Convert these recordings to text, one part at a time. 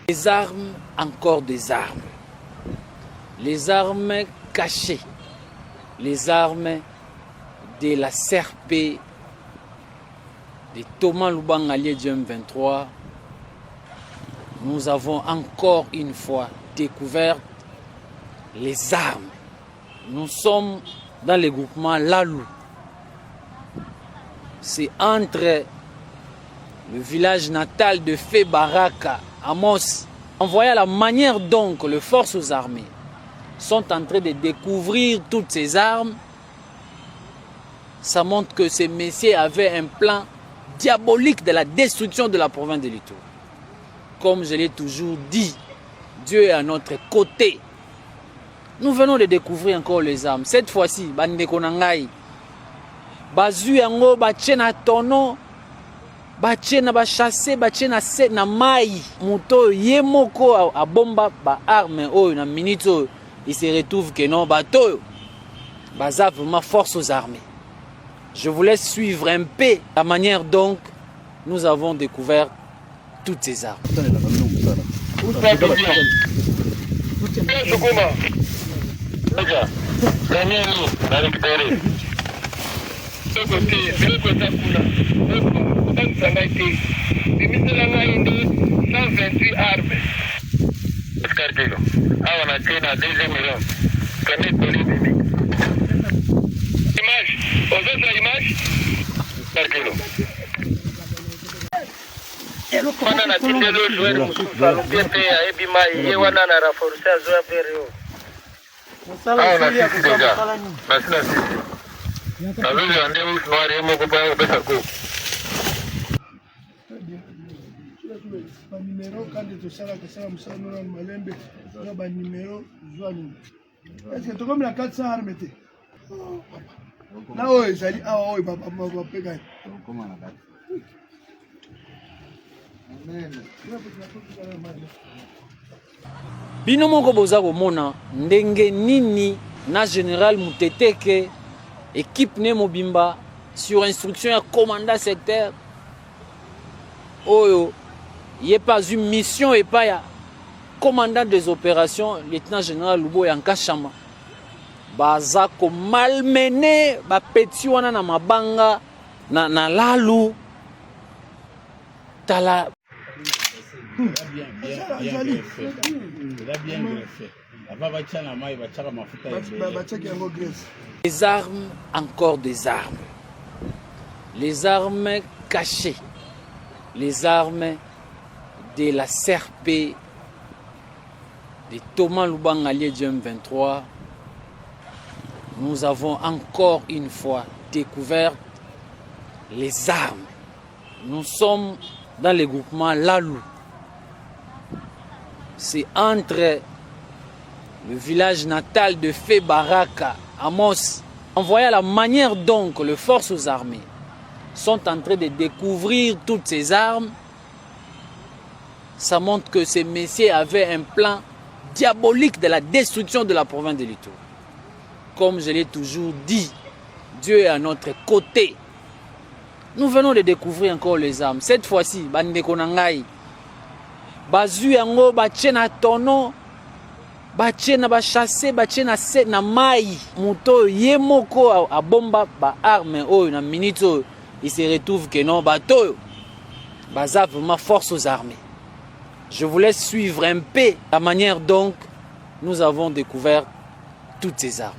Les armes, encore des armes. Les armes cachées. Les armes de la CRP, de Thomas Lubanga allié du M23. Nous avons encore une fois découvert les armes. Nous sommes dans le groupement Lalou. C'est entre le village natal de Fé Baraka, Amos. En voyant la manière dont les forces armées sont en train de découvrir toutes ces armes, ça montre que ces messieurs avaient un plan diabolique de la destruction de la province de Litour. Comme je l'ai toujours dit, Dieu est à notre côté. Nous venons de découvrir encore les armes. Cette fois-ci, bandeko nangai, bazu yango batie na tono, batie na bachasse, batie na se na mai. Muto yemoko a bomba ba arme oyo na minute oyo, il se retrouve que non bato baza vraiment force aux armées. Je vous laisse suivre un peu la manière dont nous avons découvert toutes ces armes. Bino moko boza komona ndenge nini na général Muteteke équipe ne mobimba sur instruction ya commandant secteur oyo yé pas une mission et pas ya commandant des opérations lieutenant général Lubo Yankashama baza ko malmené ba petit wana na mabanga na Lalu tala. Les armes, encore des armes. Les armes cachées. Les armes de la CRP, de Thomas Lubanga allié du M23. Nous avons encore une fois découvert les armes. Nous sommes dans le groupement Lalou. C'est entre le village natal de Fé Baraka, Amos. En voyant la manière dont les forces armées sont en train de découvrir toutes ces armes, ça montre que ces messieurs avaient un plan diabolique de la destruction de la province de Litour. Comme je l'ai toujours dit, Dieu est à notre côté. Nous venons de découvrir encore les armes. Cette fois-ci, bandeko nangai, bazu yango batie na tono, batie na bachasse, batie na se na mai. Muto yemoko a bomba ba arme oyo na minute oyo, il se retrouve que non bato baza vraiment force aux armées. Je vous laisse suivre un peu la manière dont nous avons découvert toutes ces armes.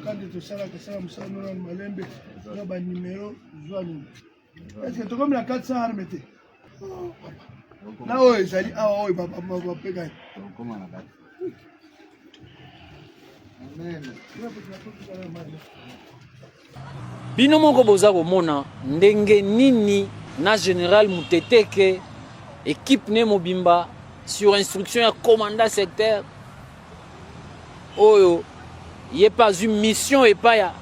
cadre de ça, que ça, nous sommes dans Malembe, nous avons un numéro, est-ce que tu as comme la 400 armes? Là, oui, ça dit, ah oui, papa, papa, comment on a fait? Bino moko boza komona ndenge nini na général Muteteke équipe ne mobimba sur instruction ya commandant secteur oyo il pas une mission et pas ya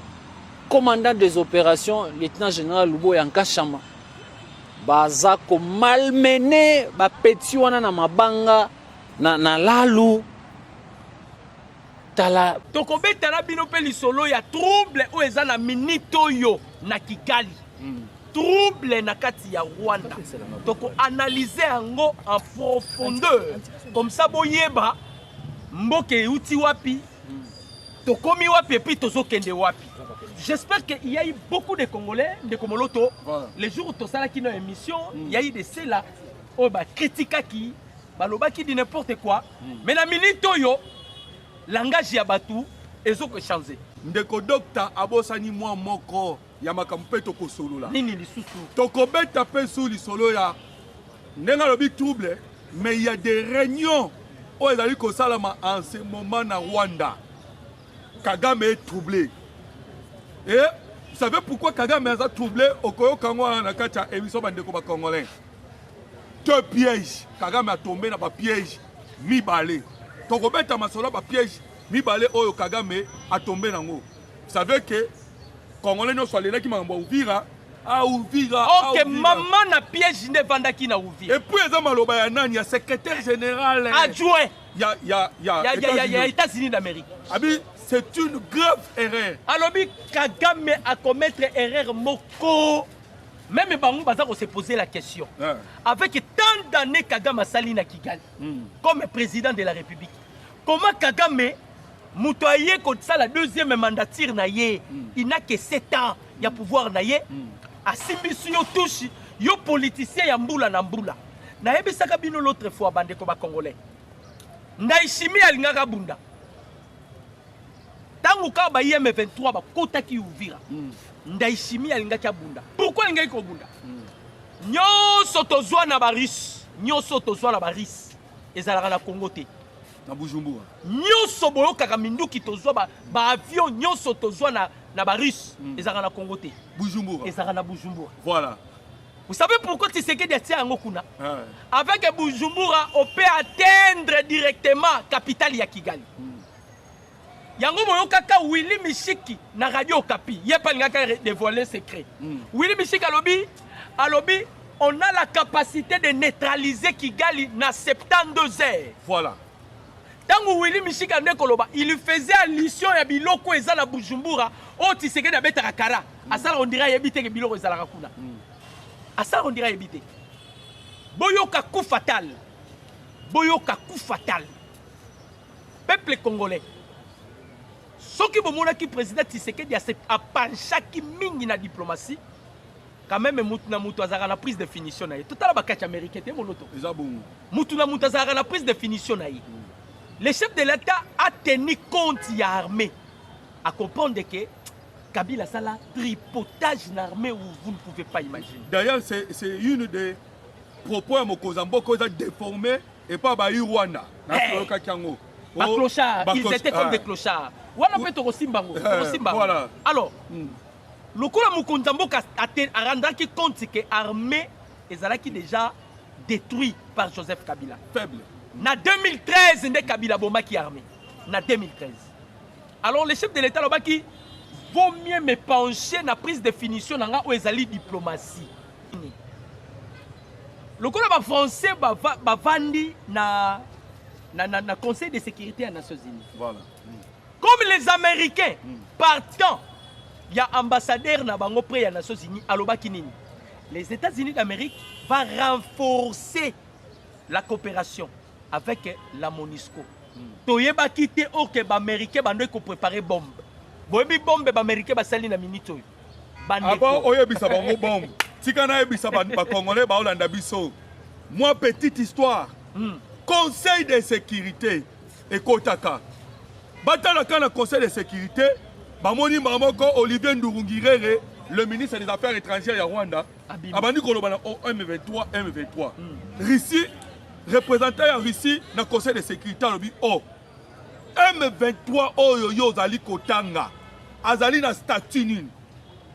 commandant des opérations lieutenant général Luboya Nkashama baza ko malmené ba peti wana na mabanga na lalu tala tokobeta na bino pe lisolo ya trouble o eza na minito yo na Kigali trouble na kati ya Rwanda toko analyser yango en profondeur comme ça boyeba mboke uti wapi tokomi wapi puis tozokende wapi. J'espère qu'il y a eu beaucoup de Congolais, de Komoloto. Voilà. Les jours où tu as une émission, il y a eu des ceux-là qui critiquent qui, qui dit n'importe quoi. Mais la minute yo, langage yabatu, ils ont changé. Ndeko docteur abosani moi moko ya makampe toko solo la. Nini lisusu. Toko beta pe sous li solo ya. Nenga lobi trouble, mais il y a des réunions où ils allaient ko salama en ce moment na Rwanda. Kagame est troublé. Et vous savez pourquoi Kagame a troublé au Koyo Kangwa na kacha émission bandeko ba congolais. Deux pièges. Kagame a tombé dans un piège mi balé. Toko beta masolo ba piège mi balé oyo Kagame a tombé dans ngo. Vous savez que Congolais no soit les qui m'a Uvira a Uvira. OK, maman na piège ne vanda ki na Uvira. Et puis eza maloba ya nani ya secrétaire général adjoint. Ya États-Unis d'Amérique. Abi c'est une grave erreur. Alors, Kagame a commettre erreur moko. Même Bango Bazar s'est posé la question. Ouais. Avec tant d'années Kagame a sali na Kigali comme président de la République. Comment Kagame mutoye contre ça la deuxième mandature na ye, il n'a que 7 ans il y a pouvoir na ye. A simbisu yo touche yo politicien ya mbula na mbula. Na yebisaka bino l'autre fois bande ko ba congolais. Ndaishimi alingaka bunda. Tangu ka ba IM23 ba kota ki Uvira. Ndaishimi alingaki abunda. Pourquoi alingaki ko bunda? Nyoso tozwa na baris, nyoso tozwa na baris. Ezalaka na Congo te. Na Bujumbura. Nyoso boyo kaka minduki tozwa ba avion nyoso tozwa na baris. Ezalaka na Congo te. Bujumbura. Ezalaka na Bujumbura. Voilà. Vous savez pourquoi Tshisekedi a tia yango kuna? Avec Bujumbura, on peut atteindre directement capitale ya Kigali. Yango moyo kaka Willy Mishiki na Radio Okapi. Il y a pas de dévoiler secret. Willy Mishiki alobi, on a la capacité de neutraliser Kigali na 72 heures. Voilà. Tango Willy Mishiki ande koloba, il faisait allusion ya biloko eza na Bujumbura, o Tshisekedi abeta kara. Asala on dirait yebite ke biloko eza la kuna. Asala on dirait yebite. Boyoka coup fatal. Boyoka coup fatal. Peuple congolais. Ce qui est président Tshisekedi a penchaki mingi na diplomatie, quand même mutuna mutu azara na prise de finition na ye. Tout à l'heure bakati américain te moloto. Mutuna mutu azara na prise de finition na ye. Le chef de l'État a tenu compte ya armée, à comprendre que Kabila sala tripotage d'une armée où vous ne pouvez pas imaginer. D'ailleurs, c'est une des propos à Mokozambo qui a déformé et pas à Rwanda. Ba clochards, ils étaient comme des clochards. Voilà peut être aussi Mbango. Voilà. Alors, le coup de Mokonzambo a rendu compte que l'armée est déjà détruite par Joseph Kabila. Faible. En 2013, il y a Kabila Bomba qui est armé. En 2013. Alors, le chef de l'État qui vaut mieux me pencher dans la prise de finition dans la diplomatie. Le coup de français va vendre dans Conseil de sécurité des Nations Unies. Voilà. Comme les Américains, partant, il y a ambassadeur na bango près des Nations Unies, aloba kinini. Les États-Unis d'Amérique vont renforcer la coopération avec la MONUSCO. Toyeba kite ok ba Américain bando ko préparer bombe. Boyebi bombe ba Américain ba sali na minute oyo. Avant oyebisa bango bombe. Tikana yebisa ba Congolais ba olanda biso. Moi petite histoire. Conseil de sécurité et Kotaka. Batalaka na Conseil de sécurité, Bamoni Mamoko, Olivier Ndurungirere, le ministre des Affaires étrangères à Rwanda, Abani Kolobana M23, M23. Russie, représentant en Russie dans le Conseil de sécurité, M23 Oyo Zali Kotanga, Azali na statut nini.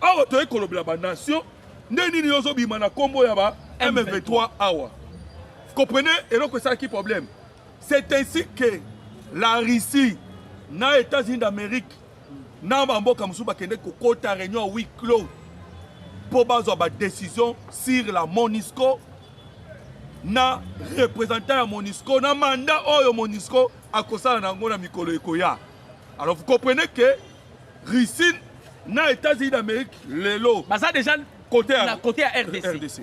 Awa toye kolobela ba nation, neni yozo bimana kombo yaba M23 awa. Vous comprenez? Et donc c'est ça qui problème. C'est ainsi que la Russie, na États-Unis d'Amérique, na mboka musuba kende kokota réunion huis clos pour bazo ba décision sur la MONUSCO, na représentant ya MONUSCO, na mandat oyo MONUSCO a kosala na ngona mikolo ekoya. Alors vous comprenez que Russie na États-Unis d'Amérique lelo baza déjà côté à RDC.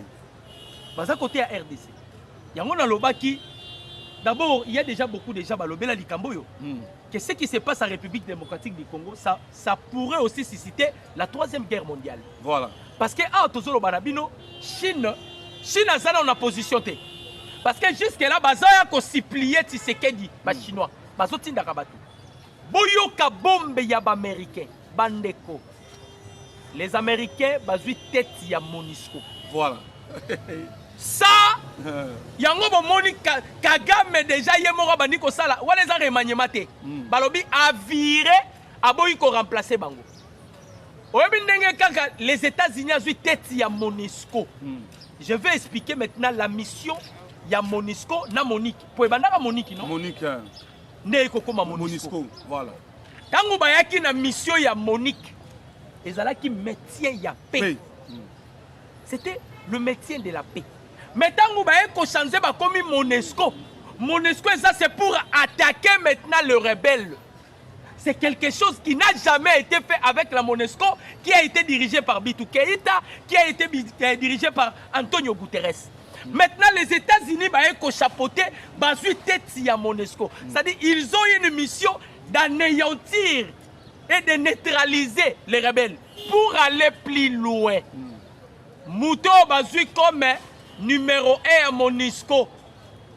Baza côté à RDC. Yango na lobaki d'abord il y a déjà beaucoup de gens balobela likamboyo. Que ce qui se passe en République démocratique du Congo, ça pourrait aussi susciter la 3e guerre mondiale. Voilà. Parce que à Tozolo Banabino, Chine a ça dans la position. Parce que jusque-là, baza ya ko supplier Tshisekedi, ba chinois, bazo tinda kabatu. Boyoka bombe ya ba américain, bandeko. Les Américains bazui tête ya MONUSCO. Voilà. Ça, yango bomoni Kagame déjà yemora bandiko sala, wana za remaniement te. Balobi a viré, aboyi ko remplacer bango. Oyebi ndenge kaka les États-Unis azui tête ya MONUSCO. Je vais expliquer maintenant la mission ya MONUSCO na Monique. Pour bandaka Monique non? Monique. Ne kokoma MONUSCO. Voilà. Tango bayaki na mission ya Monique. Ezalaki métier ya paix. C'était le métier de la paix. Mais tango bayako changer ba komi MONUSCO. MONUSCO ça c'est pour attaquer maintenant le rebelle. C'est quelque chose qui n'a jamais été fait avec la MONUSCO, qui a été dirigé par Bitou Keïta, qui a été dirigé par Antonio Guterres. Maintenant, les États-Unis ont chapeauté la MONUSCO. C'est-à-dire qu'ils ont une mission d'anéantir et de neutraliser les rebelles pour aller plus loin. Mouto Bazui comme numéro 1 à MONUSCO,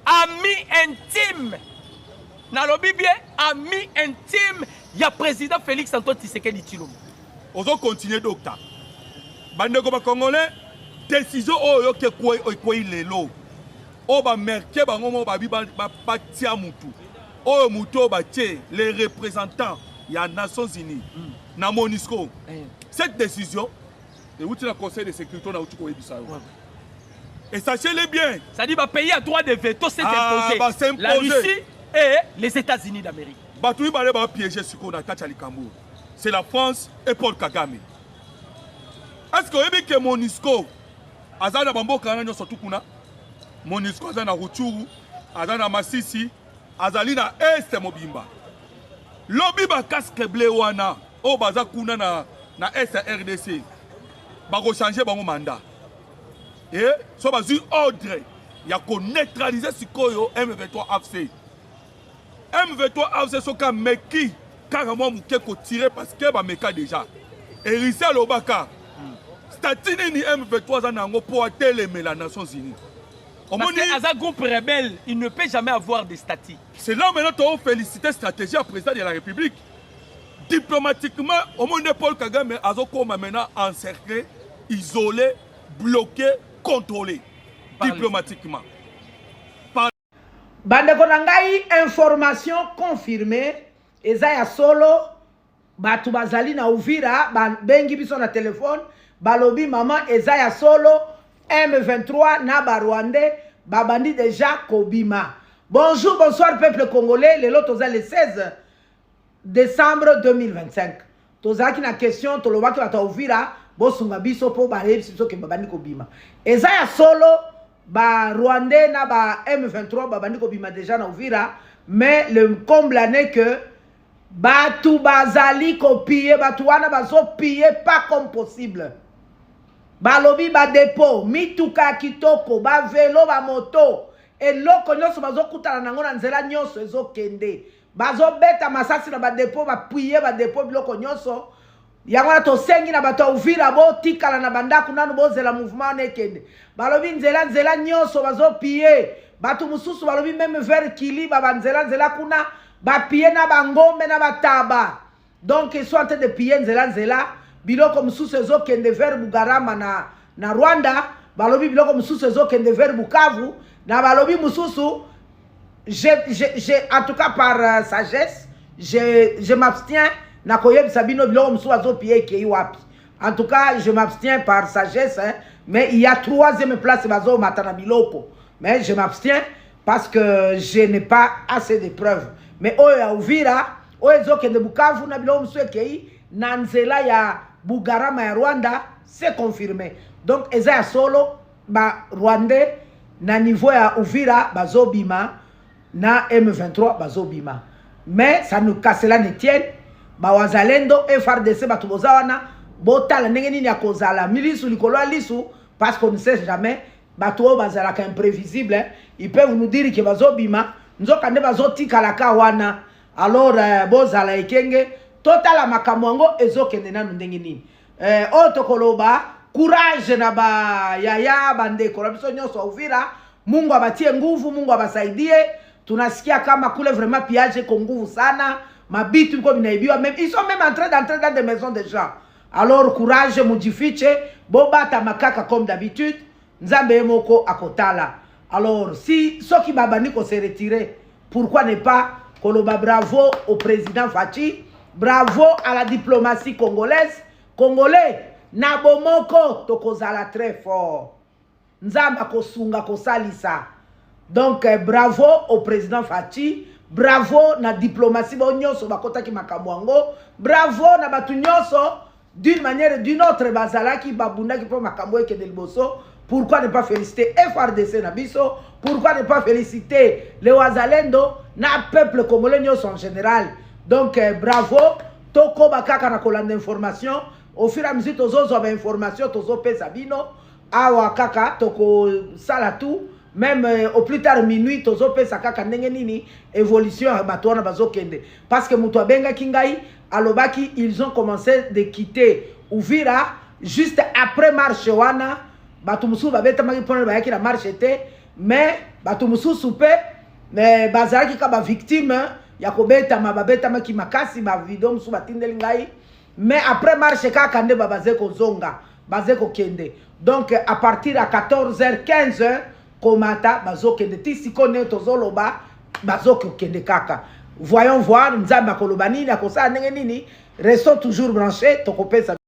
ami intime. Nalobi bien, ami intime, il y a président Félix Antoine Tshisekedi Tshilombo. On va continuer docteur. Bandeko ba Congolais, décision oyo ke ko ilelo. O ba merke ba ngomo ba bi ba tia mutu. Oyo mutu ba tie les représentants ya Nations Unies na MONUSCO. Cette décision et où tu le Conseil de sécurité na utuko ebisa. Et sachez-le bien, ça dit ba pays a droit de veto s'est imposé. La Russie et les États-Unis d'Amérique. C'est la France et Paul Kagame. Est-ce que vous savez que MONUSCO, Azana Bambo Kananyo Sotukuna, MONUSCO Azana Ruchuru, Azana Masisi, Azalina Est Mobimba. Lobby ba casque bleu wana, o baza kuna na Est RDC. Ba go changer bango mandat. Et so bazu ordre, ya ko neutraliser sikoyo M23 AFC. M23 AFC soka meki carrément mouké ko tirer parce que ba meka déjà. Et Rissa Lobaka. Statini ni M23 zanango pour atteler la Nations Unies. Parce que un groupe rebelle, il ne peut jamais avoir de statut. C'est là maintenant qu'on a félicité stratégie à président de la République. Diplomatiquement, au monde de Paul Kagame, Azoko maintenant encerclé, isolé, bloqué, contrôlé. Diplomatiquement. Bandeko nangai information confirmée ezaya solo batu bazali na Uvira bengi biso na téléphone balobi maman ezaya solo M23 na Rwandais babandi déjà kobima. Bonjour, bonsoir peuple congolais, le lot le 16 décembre 2025. Tozaki na question tolobaki bata Uvira bosunga biso po ba biso ke babandi kobima. Ezaya solo ba Rwandais na ba M23 babandi kobima déjà na Uvira, mais le comble n'est que batu bazali kopier batu wana bazo piller pas comme possible. Balobi ba dépôt mituka kitoko ba vélo ba moto eloko nyonso bazo kutana nango na nzela nyonso ezo kende bazo beta masasi na ba dépôt ba piller ba dépôt biloko nyonso yango na tosengi na bato Uvira bo tikala na bandaku nanu bozela mouvement nekende balobi nzela nyonso bazo piller batu mususu balobi même vers Kili ba nzela kuna ba piller na bangombe na bataba donc ils sont en train de piller nzela biloko mosusu ezokende vers Bugarama na Rwanda, balobi biloko mosusu ezokende vers Bukavu, na balobi mosusu en tout cas par sagesse je m'abstiens na koyebisa bino biloko mosusu azopiller ekei wapi. En tout cas je m'abstiens par sagesse, hein, mais il y a 3e place bazo matana biloko, mais je m'abstiens parce que je n'ai pas assez de preuves. Mais oyo ya Uvira oyo ezokende Bukavu na biloko mosusu ekei na nzela ya Bugarama ya Rwanda, c'est confirmé. Donc eza ya solo ba Rwandais na niveau ya Uvira bazobima na M23 bazobima. Mais ça nous casse la netienne ba wazalendo FRDC batu bozawana botala ndenge nini ya kozala milisu likolo lisu, parce qu'on ne sait jamais batu o bazala ka imprévisible, hein. Ils peuvent nous dire que bazobima nzoka nde bazotika la ka wana. Alors bozala ekenge total makambo yango ezokende nanu ndenge nini. Otokoloba courage na ba yaya bandeko na biso nyonso Uvira, Mungu abatie nguvu, Mungu abasaidie. Tunasikia kama kule vraiment pillage ko nguvu sana, mabitu ko binaibiwa, même ils sont même en train d'entrer dans des maisons de gens. Alors courage mujifiche, bobata makaka comme d'habitude, nzambe moko akotala. Alors si soki babani ko se retirer, pourquoi ne pas koloba bravo au président Fachi, bravo à la diplomatie congolaise. Congolais, nabomoko tokozala très fort. Nzamba kosunga kosalisa. Donc bravo au président Fachi, bravo na diplomatie bonyoso bakota ki makamwango, bravo na batu nyonso d'une manière ou d'une autre bazala ki babunda ki po makambo eke del boso. Pourquoi ne pas féliciter FRDC na biso? Pourquoi ne pas féliciter les Wazalendo na peuple congolais nyonso en général? Donc bravo, toko bakaka na kolanda information. Au fur et à mesure tozo zoba information tozo pesa bino awa kaka toko sala tout, même au plus tard minuit tozo pesa kaka ndenge nini évolution bato wana bazokende, parce que muto abenga kingai alobaki ils ont commencé de quitter Uvira juste après marche wana bato musu babeta maki pona bayaki na marche te, mais bato musu soupe mais bazalaki ka ba victime ya kobeta mababeta maki makasi ba video musu batindeli ngai. Mais après marche kaka nde babazeko zonga bazeko kende. Donc à partir à 14h 15h komata bazokende tisiko ne tozoloba bazoko kende kaka. Voyons voir nzamba kolobani na kosa ndenge nini, restons toujours branchés tokopesa